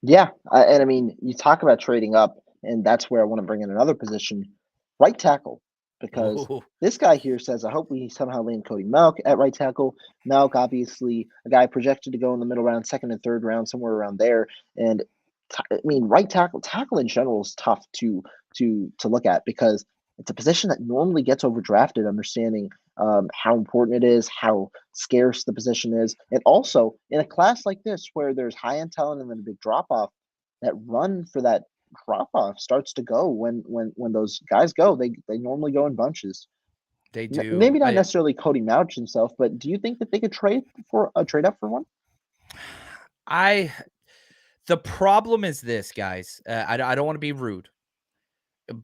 Yeah, and I mean, you talk about trading up, and that's where I want to bring in another position, right tackle, because Ooh. this guy here says, I hope we somehow land Cody Malk at right tackle. Malk, obviously, a guy projected to go in the middle round, 2nd and 3rd round, somewhere around there. And I mean, right tackle in general is tough to look at because it's a position that normally gets overdrafted, understanding how important it is, how scarce the position is. And also in a class like this where there's high end talent and then a big drop off, that run for that drop off starts to go when those guys go. They normally go in bunches. They do. Maybe not necessarily Cody Mouch himself, but do you think that they could trade up for one? The problem is this, guys. I don't want to be rude.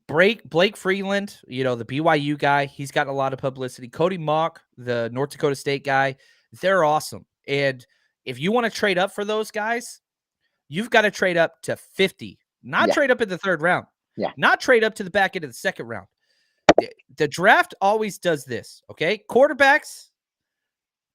Blake Freeland, the BYU guy, he's gotten a lot of publicity. Cody Mock, the North Dakota State guy, they're awesome. And if you want to trade up for those guys, you've got to trade up to 50, not trade up in the 3rd round. Yeah. Not trade up to the back end of the 2nd round. The draft always does this, okay? Quarterbacks,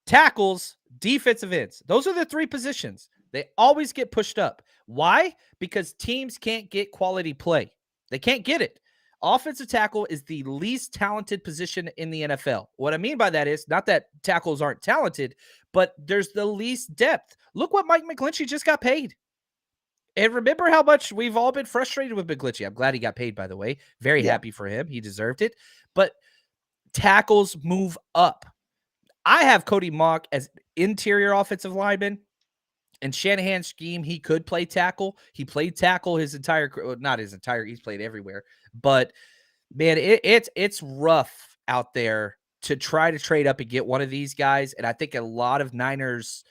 tackles, defensive ends. Those are the 3 positions. They always get pushed up. Why? Because teams can't get quality play. They can't get it. Offensive tackle is the least talented position in the NFL. What I mean by that is not that tackles aren't talented, but there's the least depth. Look what Mike McGlinchey just got paid. And remember how much we've all been frustrated with McGlinchey. I'm glad he got paid, by the way. Very happy for him. He deserved it. But tackles move up. I have Cody Mock as interior offensive lineman. In Shanahan's scheme, he could play tackle. He played tackle he's played everywhere. But, man, it's rough out there to try to trade up and get one of these guys. And I think a lot of Niners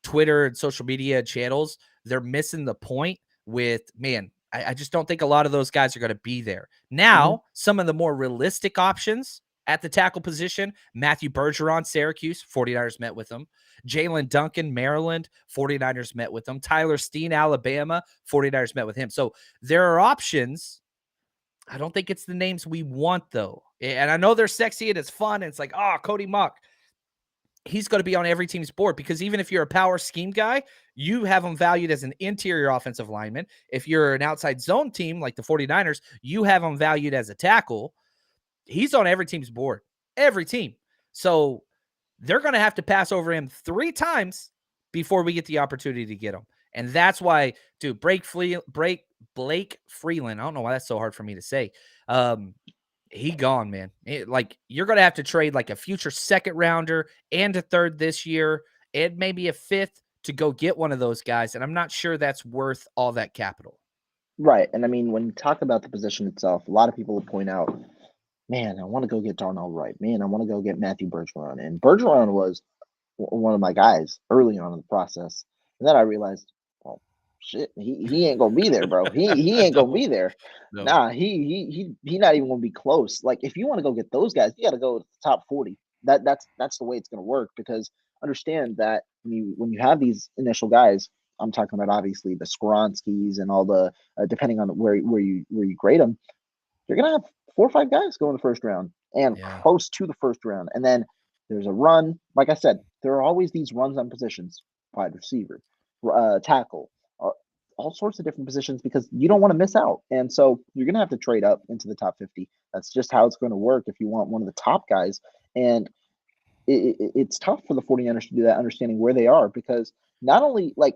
Twitter and social media channels, they're missing the point with, man, I just don't think a lot of those guys are going to be there. Now, some of the more realistic options at the tackle position, Matthew Bergeron, Syracuse, 49ers met with him. Jalen Duncan, Maryland, 49ers met with him. Tyler Steen, Alabama, 49ers met with him. So there are options. I don't think it's the names we want, though. And I know they're sexy and it's fun. And it's like, Cody Mock. He's going to be on every team's board because even if you're a power scheme guy, you have him valued as an interior offensive lineman. If you're an outside zone team like the 49ers, you have him valued as a tackle. He's on every team's board, every team. So they're going to have to pass over him 3 times before we get the opportunity to get him. And that's why, dude, Blake Freeland. I don't know why that's so hard for me to say. He gone, man. You're going to have to trade like a future second rounder and a third this year and maybe a fifth to go get one of those guys. And I'm not sure that's worth all that capital. Right. And I mean, when you talk about the position itself, a lot of people will point out, man, I want to go get Darnold Wright. Man, I want to go get Matthew Bergeron. And Bergeron was one of my guys early on in the process. And then I realized, well, shit, he ain't gonna be there, bro. He ain't gonna be there. No. Nah, he not even gonna be close. Like if you want to go get those guys, you got to go to the top 40. That's the way it's gonna work, because understand that when you have these initial guys, I'm talking about obviously the Skoronskis and all the depending on where you grade them, you're gonna have 4 or 5 guys go in the first round and close to the first round, and then there's a run. Like I said, there are always these runs on positions: wide receiver, tackle, all sorts of different positions, because you don't want to miss out. And so you're going to have to trade up into the top 50. That's just how it's going to work if you want one of the top guys. And it's tough for the 49ers to do that, understanding where they are, because not only like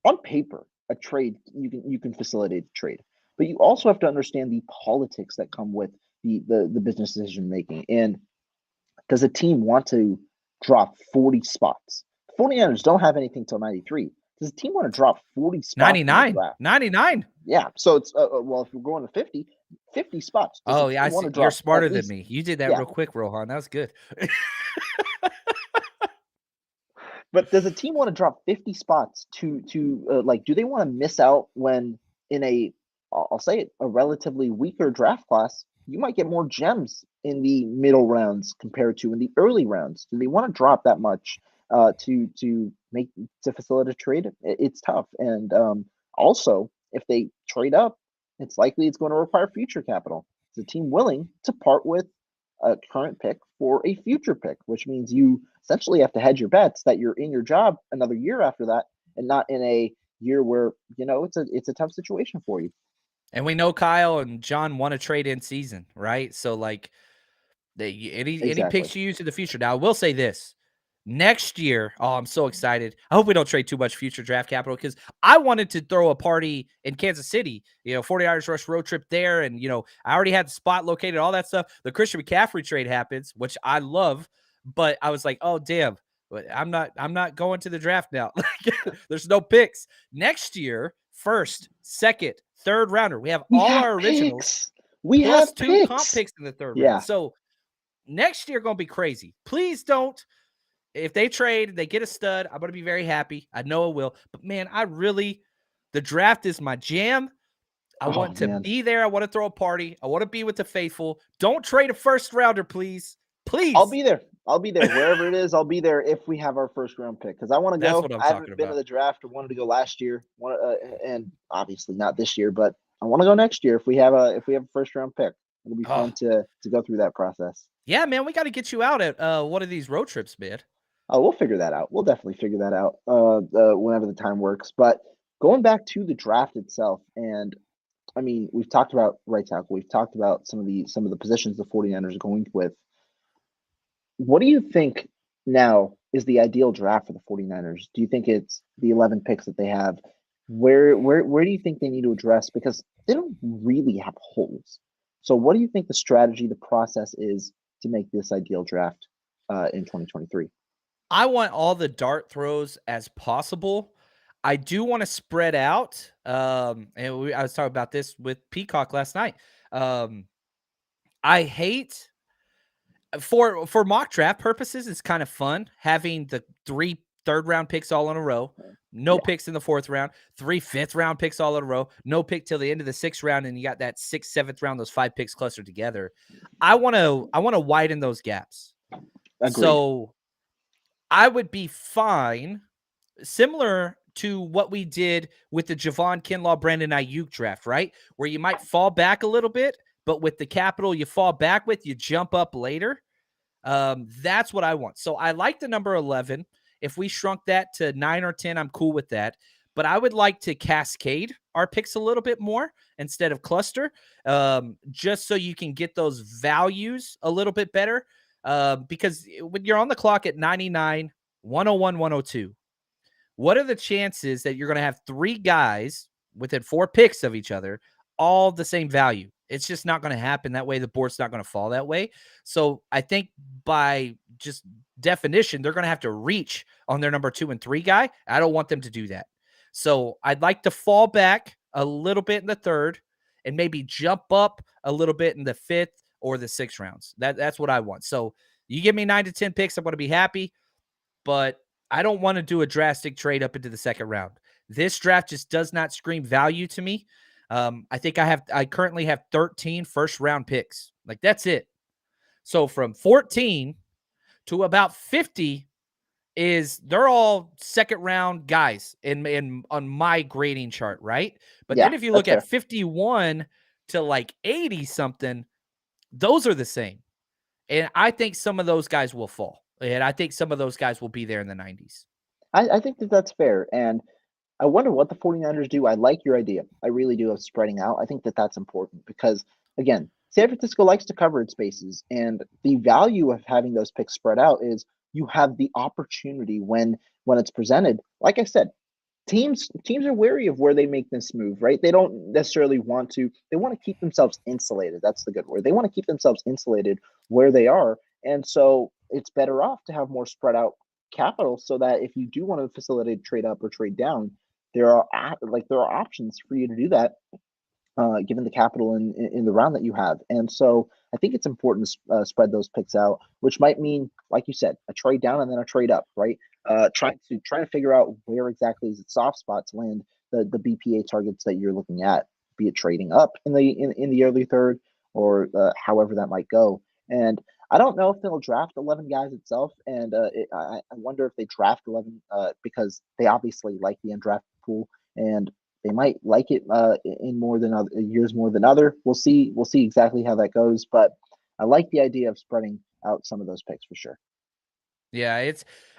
on paper, a trade, you can facilitate a trade, but you also have to understand the politics that come with the business decision making. And does a team want to drop 40 spots? The 49ers don't have anything till 93. Does the team want to drop 40 spots? 99. Yeah. So it's, well, if we're going to 50 spots. Oh, yeah. You're smarter than me. You did that real quick, Rohan. That was good. But does a team want to drop 50 spots to do they want to miss out when in I'll say it, a relatively weaker draft class, you might get more gems in the middle rounds compared to in the early rounds? Do they want to drop that much to facilitate a trade? It's tough. And also, if they trade up, it's likely it's going to require future capital. Is the team willing to part with a current pick for a future pick, which means you essentially have to hedge your bets that you're in your job another year after that, and not in a year where it's a tough situation for you. And we know Kyle and John want to trade in season, right? So like any picks you use in the future. Now I will say this. Next year, I'm so excited. I hope we don't trade too much future draft capital, because I wanted to throw a party in Kansas City, 49ers Rush road trip there. And, I already had the spot located, all that stuff. The Christian McCaffrey trade happens, which I love, but I was like, oh, damn, I'm not going to the draft now. There's no picks. Next year, first, second, third rounder. We have all our originals. We have 2 comp picks in the third round. So next year going to be crazy. Please don't. If they trade, they get a stud, I'm going to be very happy. I know it will. But, man, the draft is my jam. I want to be there. I want to throw a party. I want to be with the faithful. Don't trade a first rounder, please. Please. I'll be there. Wherever it is, I'll be there if we have our first round pick, because I want to go. I haven't been to the draft. I wanted to go last year, and obviously not this year, but I want to go next year if we have a first round pick. It'll be fun to go through that process. Yeah, man, we got to get you out at one of these road trips, man. Oh, we'll figure that out. We'll definitely figure that out whenever the time works. But going back to the draft itself, and I mean, we've talked about right tackle. We've talked about some of the positions the 49ers are going with. What do you think now is the ideal draft for the 49ers? Do you think it's the 11 picks that they have? Where do you think they need to address? Because they don't really have holes. So what do you think the strategy, the process is to make this ideal draft in 2023? I want all the dart throws as possible. I do want to spread out. I was talking about this with Peacock last night. I hate for mock draft purposes, it's kind of fun having the 3 third-round picks all in a row, no picks in the 4th round, 3 fifth-round picks all in a row, no pick till the end of the 6th round, and you got that 6th, 7th round, those 5 picks clustered together. I want to widen those gaps. Agreed. So I would be fine, similar to what we did with the Javon Kinlaw, Brandon Ayuk draft, right? Where you might fall back a little bit, but with the capital you fall back with, you jump up later. That's what I want. So I like the number 11. If we shrunk that to 9 or 10, I'm cool with that. But I would like to cascade our picks a little bit more instead of cluster, just so you can get those values a little bit better. Because when you're on the clock at 99, 101, 102, what are the chances that you're going to have three guys within 4 picks of each other, all the same value? It's just not going to happen that way. The board's not going to fall that way. So I think by just definition, they're going to have to reach on their number 2 and 3 guy. I don't want them to do that. So I'd like to fall back a little bit in the 3rd and maybe jump up a little bit in the 5th or the 6th rounds. That's what I want. So you give me 9 to 10 picks, I'm going to be happy, but I don't want to do a drastic trade up into the 2nd round. This draft just does not scream value to me. I think I currently have 13 first-round picks. Like, that's it. So from 14 to about 50 they're all 2nd-round guys on my grading chart, right? But then if you look at 51 to like 80 something, those are the same. And I think some of those guys will fall. And I think some of those guys will be there in the 90s. I think that that's fair. And I wonder what the 49ers do. I like your idea. I really do, of spreading out. I think that that's important because, again, San Francisco likes to cover its bases. And the value of having those picks spread out is you have the opportunity when it's presented. Like I said, teams are wary of where they make this move, right? They don't necessarily want to. They want to keep themselves insulated. That's the good word. They want to keep themselves insulated where they are. And so it's better off to have more spread out capital so that if you do want to facilitate trade up or trade down, there are options for you to do that, given the capital in the round that you have. And so I think it's important to spread those picks out, which might mean, like you said, a trade down and then a trade up, right? Trying to figure out where exactly is its soft spots land the BPA targets that you're looking at, be it trading up in the early 3rd or however that might go. And I don't know if they'll draft 11 guys itself, and I wonder if they draft 11 because they obviously like the undrafted pool, and they might like it in more than other years more than other. We'll see exactly how that goes, but I like the idea of spreading out some of those picks for sure. Yeah,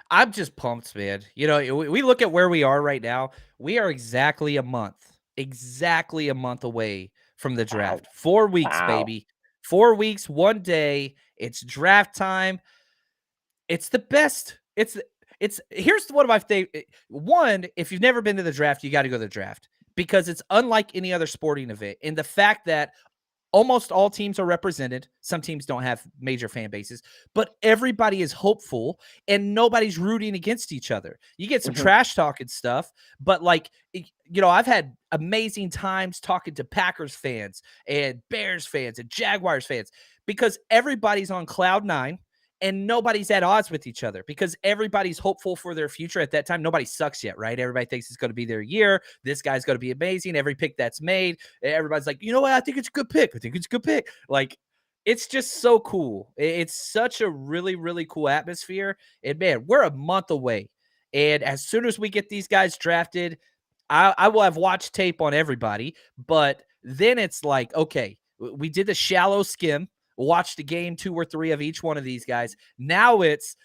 I'm just pumped, man. You know, we look at where we are right now. We are exactly a month away from the draft. Wow. 4 weeks, Wow. baby. 4 weeks, 1 day. It's draft time. It's the best. Here's one of my favorite. One, if you've never been to the draft, you got to go to the draft because it's unlike any other sporting event. And the fact that almost all teams are represented. Some teams don't have major fan bases, but everybody is hopeful and nobody's rooting against each other. You get some trash talk and stuff, but like, you know, I've had amazing times talking to Packers fans and Bears fans and Jaguars fans because everybody's on cloud 9 and nobody's at odds with each other because everybody's hopeful for their future at that time. Nobody sucks yet, right? Everybody thinks it's going to be their year. This guy's going to be amazing. Every pick that's made, everybody's like, you know what? I think it's a good pick. I think it's a good pick. Like, it's just so cool. It's such a really, really cool atmosphere. And man, we're a month away. And as soon as we get these guys drafted, I will have watched tape on everybody. But then it's like, okay, we did the shallow skim. Watched a game 2 or 3 of each one of these guys. Now it's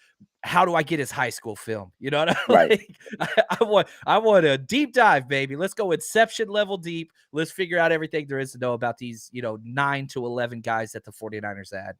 how do I get his high school film? You know what I mean? Right. I want a deep dive, baby. Let's go Inception level deep. Let's figure out everything there is to know about these, 9 to 11 guys that the 49ers had.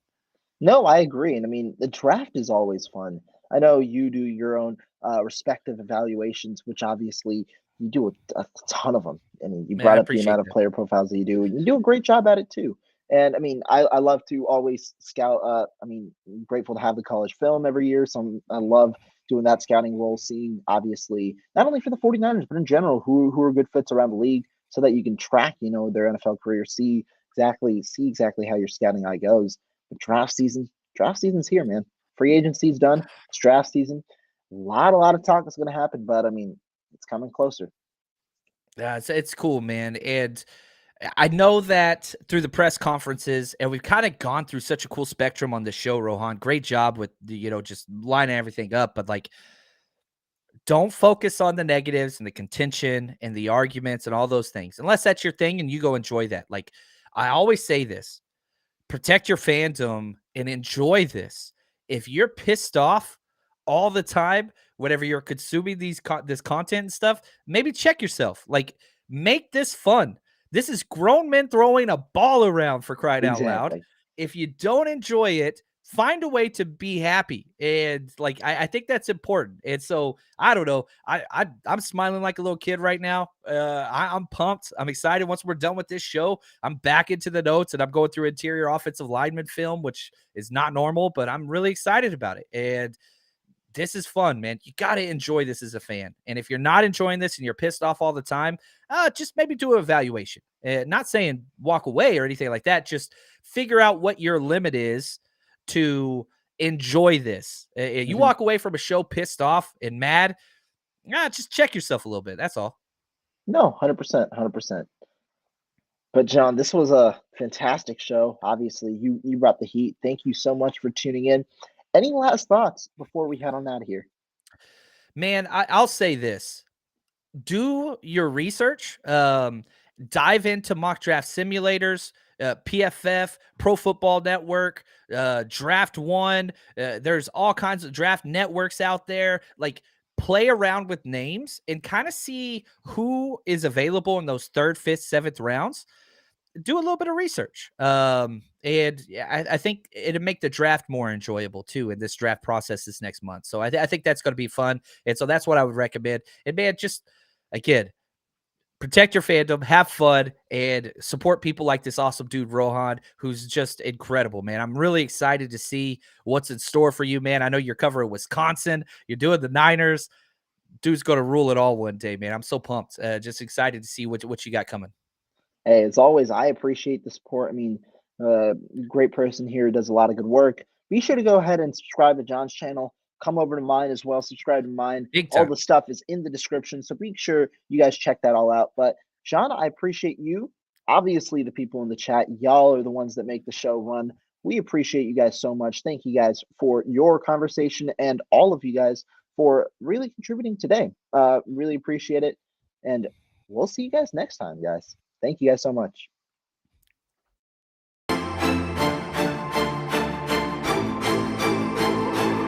No, I agree. And I mean, the draft is always fun. I know you do your own respective evaluations, which obviously you do a ton of them. I mean, you Man, I brought up the appreciate amount of that. player profiles that you do, and you do a great job at it too. And I mean, I love to always scout. I mean, grateful to have the college film every year. So I love doing that scouting role, seeing obviously not only for the 49ers, but in general, who are good fits around the league so that you can track, their NFL career, see exactly how your scouting eye goes. But draft season's here, man. Free agency's done. It's draft season. A lot of talk is going to happen, but I mean, it's coming closer. Yeah, it's cool, man. And I know that through the press conferences, and we've kind of gone through such a cool spectrum on the show, Rohan. Great job with just lining everything up. But like, don't focus on the negatives and the contention and the arguments and all those things, unless that's your thing and you go enjoy that. Like, I always say this: protect your fandom and enjoy this. If you're pissed off all the time, whenever you're consuming this content and stuff, maybe check yourself. Like, make this fun. This is grown men throwing a ball around, for crying out loud. Exactly. If you don't enjoy it, find a way to be happy. And like, I think that's important. And so I don't know. I'm smiling like a little kid right now. I'm pumped. I'm excited. Once we're done with this show, I'm back into the notes and I'm going through interior offensive lineman film, which is not normal, but I'm really excited about it. And this is fun, man. You got to enjoy this as a fan. And if you're not enjoying this and you're pissed off all the time, just maybe do an evaluation. Not saying walk away or anything like that. Just figure out what your limit is to enjoy this. You walk away from a show pissed off and mad, just check yourself a little bit. That's all. No, 100%, 100%. But John, this was a fantastic show. Obviously, you brought the heat. Thank you so much for tuning in. Any last thoughts before we head on out of here? Man, I'll say this. Do your research. Dive into mock draft simulators, PFF, Pro Football Network, Draft One. There's all kinds of draft networks out there. Like, play around with names and kind of see who is available in those third, fifth, seventh rounds. Do a little bit of research. And I think it'll make the draft more enjoyable too in this draft process this next month. So I think that's going to be fun. And so that's what I would recommend. And man, just again, protect your fandom, have fun, and support people like this awesome dude, Rohan, who's just incredible, man. I'm really excited to see what's in store for you, man. I know you're covering Wisconsin. You're doing the Niners. Dude's going to rule it all one day, man. I'm so pumped. Just excited to see what you got coming. Hey, as always, I appreciate the support. I mean, great person here, does a lot of good work. Be sure to go ahead and subscribe to John's channel. Come over to mine as well. Subscribe to mine. Big All time. the stuff is in the description, so be sure you guys check that all out. But John, I appreciate you. Obviously, the people in the chat, y'all are the ones that make the show run. We appreciate you guys so much. Thank you guys for your conversation and all of you guys for really contributing today. Really appreciate it. And we'll see you guys next time, guys. Thank you guys so much.